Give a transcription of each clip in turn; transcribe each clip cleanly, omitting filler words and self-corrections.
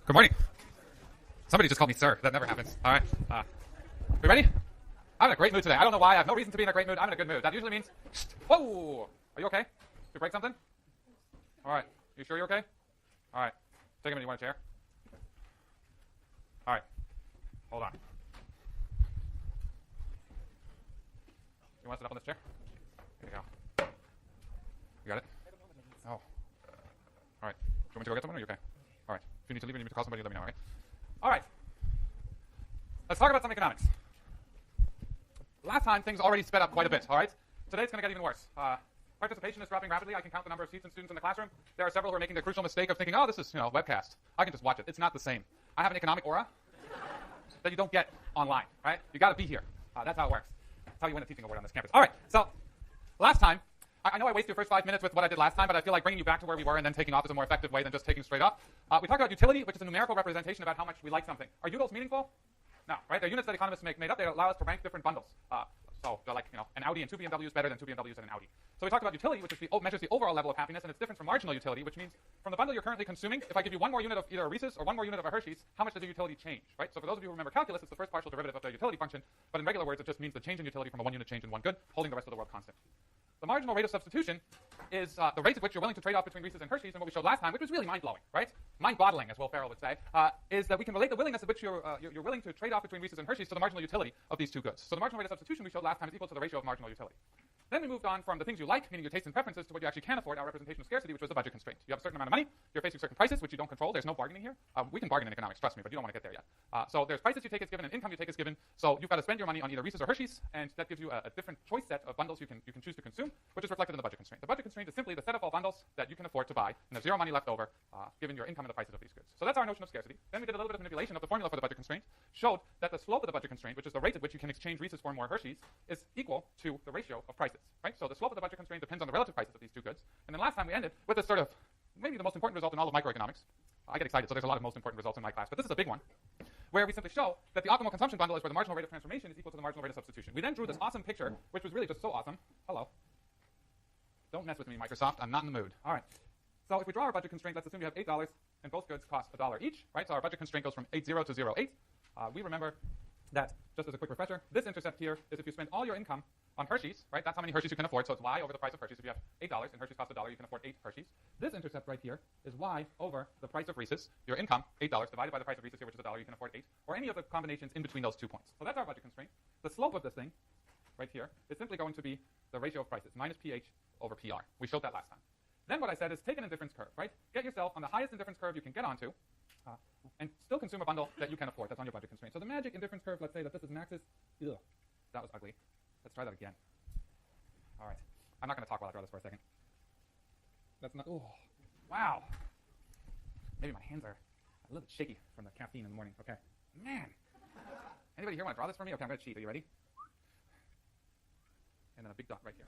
Good morning. Somebody just called me sir. That never happens. All right. We ready? I'm in a great mood today. I don't know why. I have no reason to be in a great mood. I'm in a good mood. That usually means, whoa! Are you okay? Did you break something? All right. You sure you're okay? All right. Take a minute. You want a chair? All right. Hold on. You want to sit up on this chair? Here you go. You got it? Oh. All right. Do you want me to go get someone or are you okay? All right. If you need to leave or you need me to call somebody, let me know, all right? All right. Let's talk about some economics. Last time, things already sped up quite a bit, all right? Today, it's going to get even worse. Participation is dropping rapidly. I can count the number of seats and students in the classroom. There are several who are making the crucial mistake of thinking, oh, this is, webcast. I can just watch it. It's not the same. I have an economic aura that you don't get online, right? You got to be here. That's how it works. That's how you win a teaching award on this campus. All right, so last time, I know I wasted your first 5 minutes with what I did last time, but I feel like bringing you back to where we were and then taking off is a more effective way than just taking straight off. We talked about utility, which is a numerical representation about how much we like something. Are UGOs meaningful? No, right? They're units that economists made up. They allow us to rank different bundles. So they're like, an Audi and two BMWs better than two BMWs and an Audi. So we talked about utility, which is measures the overall level of happiness, and it's different from marginal utility, which means from the bundle you're currently consuming, if I give you one more unit of either a Reese's or one more unit of a Hershey's, how much does your utility change, right? So for those of you who remember calculus, it's the first partial derivative of the utility function, but in regular words, it just means the change in utility from a one unit change in one good, holding the rest of the world constant. The marginal rate of substitution is the rate at which you're willing to trade off between Reese's and Hershey's, and what we showed last time, which was really mind-blowing, right? Mind-boggling, as Will Ferrell would say, is that we can relate the willingness at which you're willing to trade off between Reese's and Hershey's to the marginal utility of these two goods. So the marginal rate of substitution we showed last time is equal to the ratio of marginal utility. Then we moved on from the things you like, meaning your tastes and preferences, to what you actually can afford, our representation of scarcity, which was the budget constraint. You have a certain amount of money, you're facing certain prices, which you don't control. There's no bargaining here. We can bargain in economics, trust me, but you don't want to get there yet. So there's prices you take as given and income you take as given. So you've got to spend your money on either Reese's or Hershey's, and that gives you a different choice set of bundles you can choose to consume, which is reflected in the budget constraint. The budget constraint is simply the set of all bundles that you can afford to buy, and there's zero money left over, given your income and the prices of these goods. So that's our notion of scarcity. Then we did a little bit of manipulation of the formula for the budget constraint, showed that the slope of the budget constraint, which is the rate at which you can exchange Reese's for more Hershey's, is equal to the ratio of prices, right? So the slope of the budget constraint depends on the relative prices of these two goods. And then last time we ended with this sort of maybe the most important result in all of microeconomics. I get excited, so there's a lot of most important results in my class, but this is a big one, where we simply show that the optimal consumption bundle is where the marginal rate of transformation is equal to the marginal rate of substitution. We then drew this awesome picture, which was really just so awesome. Hello. Don't mess with me, Microsoft. I'm not in the mood. All right. So if we draw our budget constraint, let's assume you have $8 and both goods cost $1 each, right? So our budget constraint goes from 80 to 08. We remember that, just as a quick refresher, this intercept here is if you spend all your income on Hershey's, right? That's how many Hershey's you can afford, so it's Y over the price of Hershey's. If you have $8 and Hershey's cost $1, you can afford 8 Hershey's. This intercept right here is Y over the price of Reese's, your income, $8, divided by the price of Reese's here, which is $1, you can afford 8, or any of the combinations in between those 2 points. So that's our budget constraint. The slope of this thing, right here, is simply going to be the ratio of prices, minus PH over PR. We showed that last time. Then what I said is take an indifference curve, right? Get yourself on the highest indifference curve you can get onto, and still consume a bundle that you can afford. That's on your budget constraint. So the magic indifference curve, let's say that this is Max's. Ugh, that was ugly. Let's try that again. All right. I'm not going to talk while I draw this for a second. That's not. Oh, wow. Maybe my hands are a little bit shaky from the caffeine in the morning. Okay. Man. Anybody here want to draw this for me? Okay, I'm going to cheat. Are you ready? And then a big dot right here.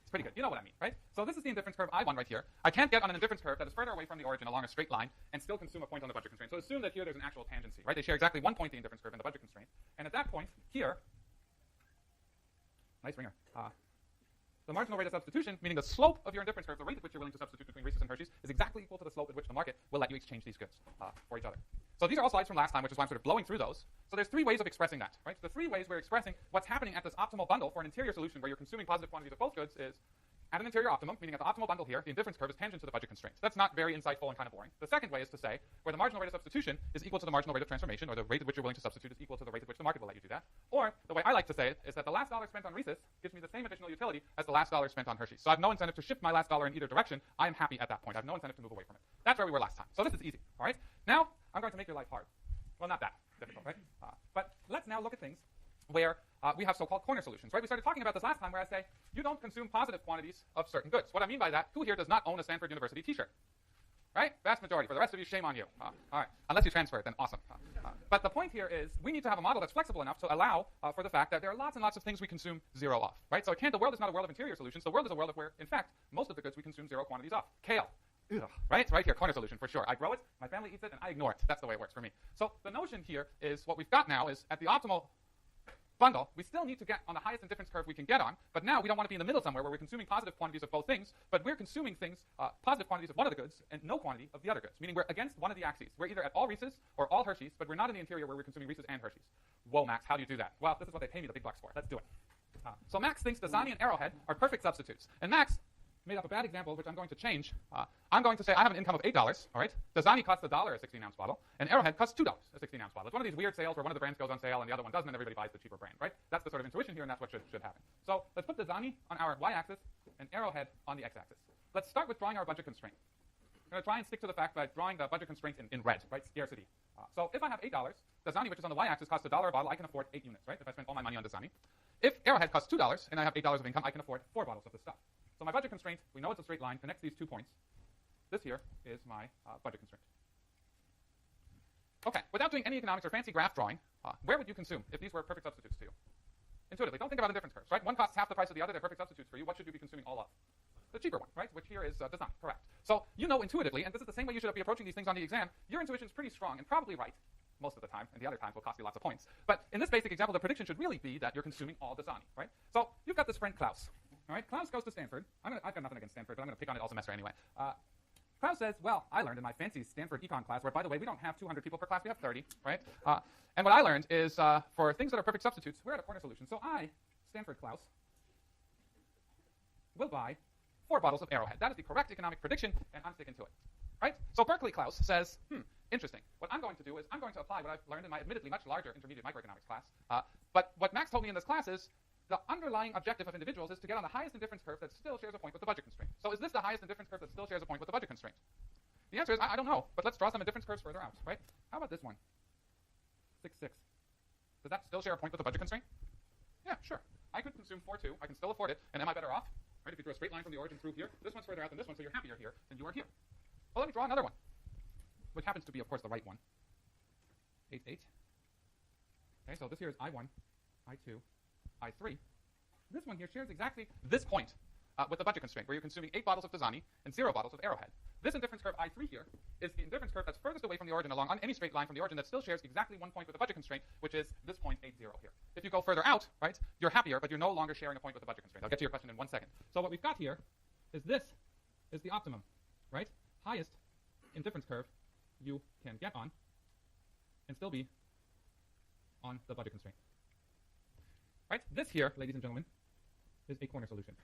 It's pretty good. You know what I mean, right? So this is the indifference curve I want right here. I can't get on an indifference curve that is further away from the origin along a straight line and still consume a point on the budget constraint. So assume that here there's an actual tangency, right? They share exactly 1 point the indifference curve in the budget constraint. And at that point, here, nice ringer, the marginal rate of substitution, meaning the slope of your indifference curve, the rate at which you're willing to substitute between Reese's and Hershey's, is exactly equal to the slope at which the market will let you exchange these goods for each other. So these are all slides from last time, which is why I'm sort of blowing through those. So there's 3 ways of expressing that, right? The 3 ways we're expressing what's happening at this optimal bundle for an interior solution where you're consuming positive quantities of both goods is at an interior optimum, meaning at the optimal bundle here, the indifference curve is tangent to the budget constraints. That's not very insightful and kind of boring. The second way is to say where the marginal rate of substitution is equal to the marginal rate of transformation, or the rate at which you're willing to substitute is equal to the rate at which the market will let you do that. Or the way I like to say it is that the last dollar spent on Reese's gives me the same additional utility as the last dollar spent on Hershey's. So I have no incentive to shift my last dollar in either direction. I am happy at that point. I have no incentive to move away from it. That's where we were last time. So this is easy, all right? Now I'm going to make your life hard. Well, not that difficult, right? But let's now look at things where we have so-called corner solutions, right? We started talking about this last time where I say, you don't consume positive quantities of certain goods. What I mean by that, who here does not own a Stanford University t-shirt? Right? Vast majority. For the rest of you, shame on you. All right. Unless you transfer it, then awesome. But the point here is we need to have a model that's flexible enough to allow for the fact that there are lots and lots of things we consume zero of, right? So the world is not a world of interior solutions. The world is a world of where, in fact, most of the goods we consume zero quantities of. Kale. Ugh, right? It's right here, corner solution for sure. I grow it, my family eats it, and I ignore it. That's the way it works for me. So the notion here is what we've got now is at the optimal bundle, we still need to get on the highest indifference curve we can get on, but now we don't want to be in the middle somewhere where we're consuming positive quantities of both things, but we're consuming things, positive quantities of one of the goods and no quantity of the other goods, meaning we're against one of the axes. We're either at all Reese's or all Hershey's, but we're not in the interior where we're consuming Reese's and Hershey's. Whoa, Max, how do you do that? Well, this is what they pay me the big bucks for. Let's do it. So Max thinks Dasani and Arrowhead are perfect substitutes. And Max made up a bad example, which I'm going to change. I'm going to say I have an income of $8, all right? Dasani costs $1 a 16-ounce bottle, and Arrowhead costs $2 a 16-ounce bottle. It's one of these weird sales where one of the brands goes on sale and the other one doesn't, and everybody buys the cheaper brand, right? That's the sort of intuition here, and that's what should happen. So let's put Dasani on our y-axis and Arrowhead on the x-axis. Let's start with drawing our budget constraint. I'm going to try and stick to the fact by drawing the budget constraint in red, right? Scarcity. So if I have $8, Dasani, which is on the y-axis, costs $1 a bottle. I can afford 8 units, right? If I spend all my money on Dasani. If Arrowhead costs $2 and I have $8 of income, I can afford 4 bottles of this stuff. So my budget constraint, we know it's a straight line, connects these 2 points. This here is my budget constraint. Okay, without doing any economics or fancy graph drawing, where would you consume if these were perfect substitutes to you? Intuitively, don't think about indifference curves, right? One costs half the price of the other, they're perfect substitutes for you. What should you be consuming all of? The cheaper one, right? Which here is Dasani, correct. So you know intuitively, and this is the same way you should be approaching these things on the exam, your intuition is pretty strong and probably right most of the time, and the other times will cost you lots of points. But in this basic example, the prediction should really be that you're consuming all Dasani, right? So you've got this friend Klaus. All right, Klaus goes to Stanford. I've got nothing against Stanford, but I'm going to pick on it all semester anyway. Klaus says, well, I learned in my fancy Stanford econ class, where, by the way, we don't have 200 people per class, we have 30, right? And what I learned is for things that are perfect substitutes, we're at a corner solution. So I, Stanford Klaus, will buy 4 bottles of Arrowhead. That is the correct economic prediction, and I'm sticking to it, right? So Berkeley Klaus says, interesting. What I'm going to do is I'm going to apply what I've learned in my admittedly much larger intermediate microeconomics class. But what Max told me in this class is the underlying objective of individuals is to get on the highest indifference curve that still shares a point with the budget constraint. So is this the highest indifference curve that still shares a point with the budget constraint? The answer is I don't know, but let's draw some indifference curves further out, right? How about this one? 6, 6. Does that still share a point with the budget constraint? Yeah, sure. I could consume 4, 2. I can still afford it, and am I better off? Right? If you drew a straight line from the origin through here, this one's further out than this one, so you're happier here than you are here. Well, let me draw another one, which happens to be, of course, the right one. 8, 8. Okay, so this here is I1, I2, I3. This one here shares exactly this point with the budget constraint, where you're consuming 8 bottles of Dasani and 0 bottles of Arrowhead. This indifference curve I3 here is the indifference curve that's furthest away from the origin along on any straight line from the origin that still shares exactly 1 point with the budget constraint, which is this point 8, 0 here. If you go further out, right, you're happier, but you're no longer sharing a point with the budget constraint. I'll get to your question in 1 second. So what we've got here is this is the optimum, right? Highest indifference curve you can get on and still be on the budget constraint. Right? This here, ladies and gentlemen, is a corner solution.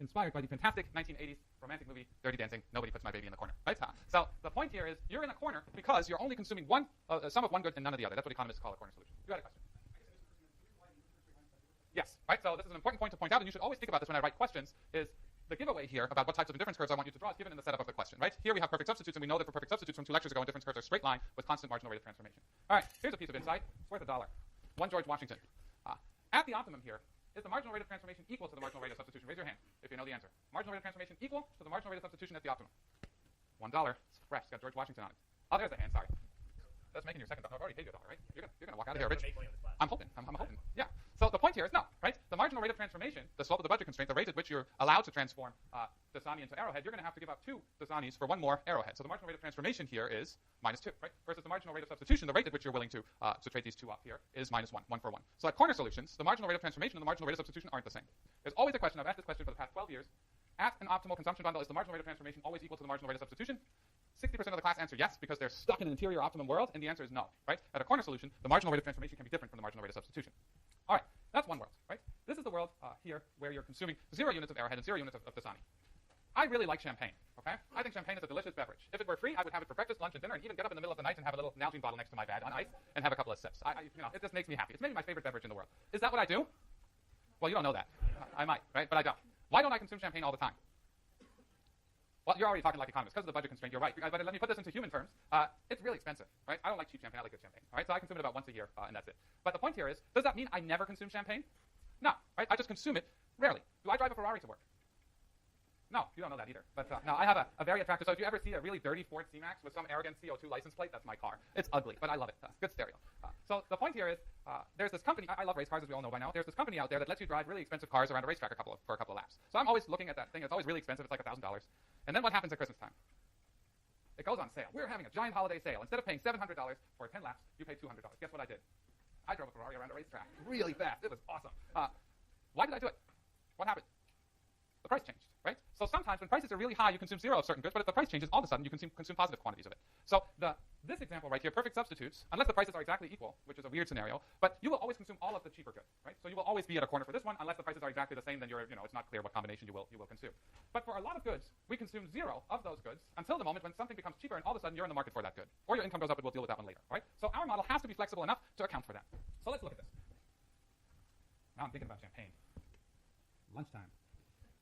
Inspired by the fantastic 1980s romantic movie Dirty Dancing, Nobody Puts My Baby in the Corner. Right? So the point here is you're in a corner because you're only consuming some of one good and none of the other. That's what economists call a corner solution. You had a question? Yes. Right? So this is an important point to point out, and you should always think about this when I write questions, is the giveaway here about what types of indifference curves I want you to draw is given in the setup of the question. Right? Here we have perfect substitutes, and we know that for perfect substitutes from 2 lectures ago, indifference curves are straight line with constant marginal rate of transformation. All right, here's a piece of insight. It's worth $1. One George Washington. At the optimum here, is the marginal rate of transformation equal to the marginal rate of substitution? Raise your hand if you know the answer. Marginal rate of transformation equal to the marginal rate of substitution at the optimum. $1. It's fresh. It's got George Washington on it. Oh, there's the hand. Sorry. That's making your second $1. I've already paid you $1, right? You're gonna walk out of here rich. I'm hoping. I'm hoping. Yeah. So the point here is no, right? The marginal rate of transformation, the slope of the budget constraint, the rate at which you're allowed to transform Dasani into Arrowhead, you're going to have to give up 2 Dasanis for 1 more Arrowhead. So the marginal rate of transformation here is -2, right? Versus the marginal rate of substitution, the rate at which you're willing to trade these 2 up here is -1, 1 for 1. So at corner solutions, the marginal rate of transformation and the marginal rate of substitution aren't the same. There's always a question. I've asked this question for the past 12 years. At an optimal consumption bundle, is the marginal rate of transformation always equal to the marginal rate of substitution? 60% of the class answer yes, because they're stuck in an interior optimum world, and the answer is no, right? At a corner solution, the marginal rate of transformation can be different from the marginal rate of substitution. All right, that's one world, right? This is the world here where you're consuming 0 units of Arrowhead and 0 units of Dasani. I really like champagne, okay? I think champagne is a delicious beverage. If it were free, I would have it for breakfast, lunch, and dinner, and even get up in the middle of the night and have a little Nalgene bottle next to my bed on ice and have a couple of sips. It just makes me happy. It's maybe my favorite beverage in the world. Is that what I do? Well, you don't know that. I might, right? But I don't. Why don't I consume champagne all the time? Well, you're already talking like economists. Because of the budget constraint, you're right. But let me put this into human terms. It's really expensive, right? I don't like cheap champagne. I like good champagne, all right? So I consume it about once a year, and that's it. But the point here is, does that mean I never consume champagne? No, right? I just consume it rarely. Do I drive a Ferrari to work? No, you don't know that either. But no, I have a very attractive, so if you ever see a really dirty Ford C-Max with some arrogant CO2 license plate, that's my car. It's ugly, but I love it. Good stereo. So the point here is, there's this company, I love race cars, as we all know by now. There's this company out there that lets you drive really expensive cars around a racetrack for a couple of laps. So I'm always looking at that thing. It's always really expensive. It's like $1,000. And then what happens at Christmas time? It goes on sale. We're having a giant holiday sale. Instead of paying $700 for 10 laps, you pay $200. Guess what I did? I drove a Ferrari around a racetrack really fast. It was awesome. Why did I do it? What happened? The price changed, right? So sometimes when prices are really high, you consume zero of certain goods, but if the price changes, all of a sudden you consume positive quantities of it. So this example right here, perfect substitutes, unless the prices are exactly equal, which is a weird scenario, but you will always consume all of the cheaper good, right? So you will always be at a corner for this one, unless the prices are exactly the same, then it's not clear what combination you will consume. But for a lot of goods, we consume zero of those goods until the moment when something becomes cheaper, and all of a sudden you're in the market for that good, or your income goes up, and we'll deal with that one later, right? So our model has to be flexible enough to account for that. So let's look at this. Now I'm thinking about champagne. Lunchtime.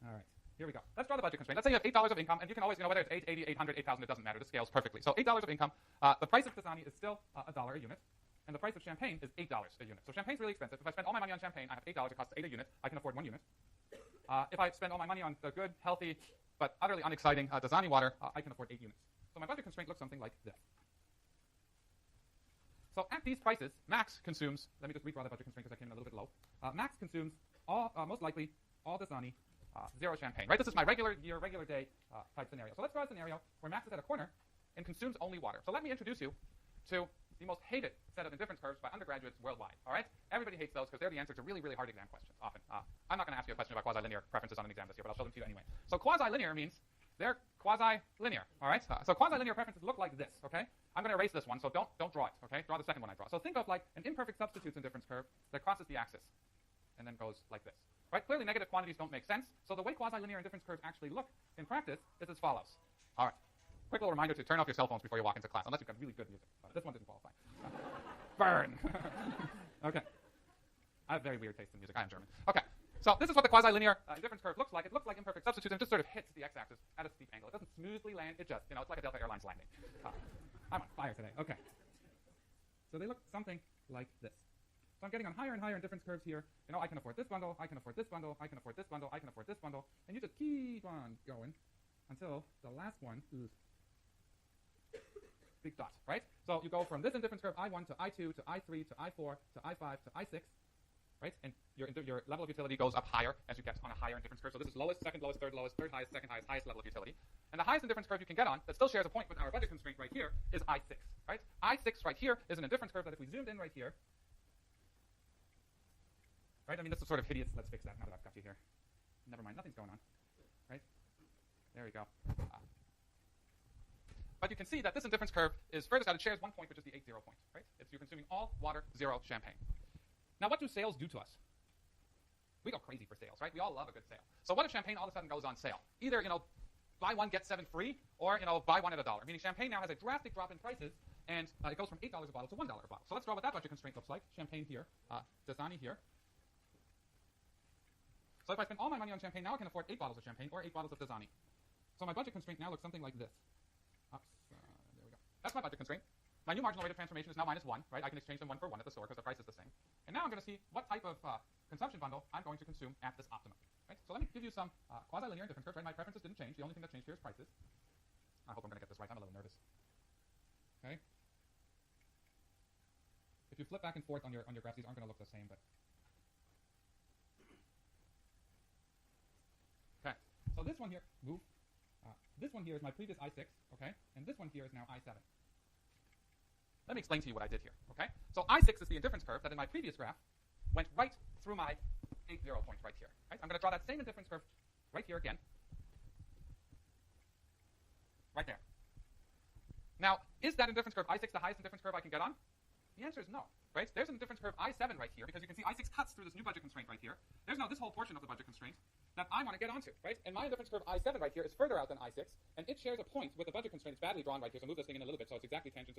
All right. Here we go. Let's draw the budget constraint. Let's say you have $8 of income, and you can always, whether it's 8, 80, 800, 8,000, it doesn't matter. This scales perfectly. So $8 of income. The price of Dasani is still $1 a unit, and the price of champagne is $8 a unit. So champagne's really expensive. If I spend all my money on champagne, I have $8. It costs $8 a unit. I can afford 1 unit. If I spend all my money on the good, healthy, but utterly unexciting Dasani water, I can afford 8 units. So my budget constraint looks something like this. So at these prices, Max consumes, let me just redraw the budget constraint because I came in a little bit low. Max consumes most likely all Dasani, zero champagne, right? This is my regular year, regular day type scenario. So let's draw a scenario where Max is at a corner and consumes only water. So let me introduce you to the most hated set of indifference curves by undergraduates worldwide, all right? Everybody hates those because they're the answer to really, really hard exam questions, often. I'm not going to ask you a question about quasi-linear preferences on an exam this year, but I'll show them to you anyway. So quasi-linear means they're quasi-linear, all right? So quasi-linear preferences look like this, okay? I'm going to erase this one, so don't draw it, okay? Draw the second one I draw. So think of like an imperfect substitutes indifference curve that crosses the axis and then goes like this. Right? Clearly, negative quantities don't make sense, so the way quasi-linear indifference curves actually look in practice is as follows. All right. Quick little reminder to turn off your cell phones before you walk into class, unless you've got really good music. This one didn't qualify. Burn. Okay. I have very weird taste in music. I am German. Okay. So this is what the quasi-linear indifference curve looks like. It looks like imperfect substitutes and just sort of hits the x-axis at a steep angle. It doesn't smoothly land. It just, it's like a Delta Airlines landing. I'm on fire today. Okay. So they look something like this. So I'm getting on higher and higher indifference curves here. I can afford this bundle, I can afford this bundle, I can afford this bundle, I can afford this bundle, and you just keep on going until the last one is big dot, right? So you go from this indifference curve I1 to I2 to I3 to I4 to I5 to I6, right? And your level of utility goes up higher as you get on a higher indifference curve. So this is lowest, second lowest, third lowest, third highest, second highest, highest level of utility. And the highest indifference curve you can get on that still shares a point with our budget constraint right here is I6, right? I6 right here is an indifference curve that if we zoomed in right here, right? I mean, this is sort of hideous. Let's fix that now that I've got you here. Never mind, nothing's going on, right? There we go. But you can see that this indifference curve is furthest out. It shares one point, which is the 8-0 point, right? You're consuming all water, zero champagne. Now, what do sales do to us? We go crazy for sales, right? We all love a good sale. So what if champagne all of a sudden goes on sale? Either, buy one, get 7 free, or, buy one at $1. Meaning champagne now has a drastic drop in prices, and it goes from $8 a bottle to $1 a bottle. So let's draw what that budget constraint looks like. Champagne here, Dasani here. So if I spend all my money on champagne, now I can afford 8 bottles of champagne or 8 bottles of Dasani. So my budget constraint now looks something like this. There we go. That's my budget constraint. My new marginal rate of transformation is now -1, right? I can exchange them 1 for 1 at the store because the price is the same. And now I'm going to see what type of consumption bundle I'm going to consume at this optimum, right? So let me give you some quasi-linear indifference curves, right? My preferences didn't change. The only thing that changed here is prices. I hope I'm going to get this right. I'm a little nervous. Okay? If you flip back and forth on your graphs, these aren't going to look the same, but... Okay. So this one here, move. This one here is my previous I6, okay? And this one here is now I7. Let me explain to you what I did here, okay? So I6 is the indifference curve that in my previous graph went right through my 8-0 point right here, right? I'm going to draw that same indifference curve right here again. Right there. Now, is that indifference curve I6 the highest indifference curve I can get on? The answer is no, right? There's an indifference curve I7 right here because you can see I6 cuts through this new budget constraint right here. There's now this whole portion of the budget constraint that I want to get onto, right? And my indifference curve I7 right here is further out than I6, and it shares a point with the budget constraint. It's badly drawn right here, so move this thing in a little bit so it's exactly tangent to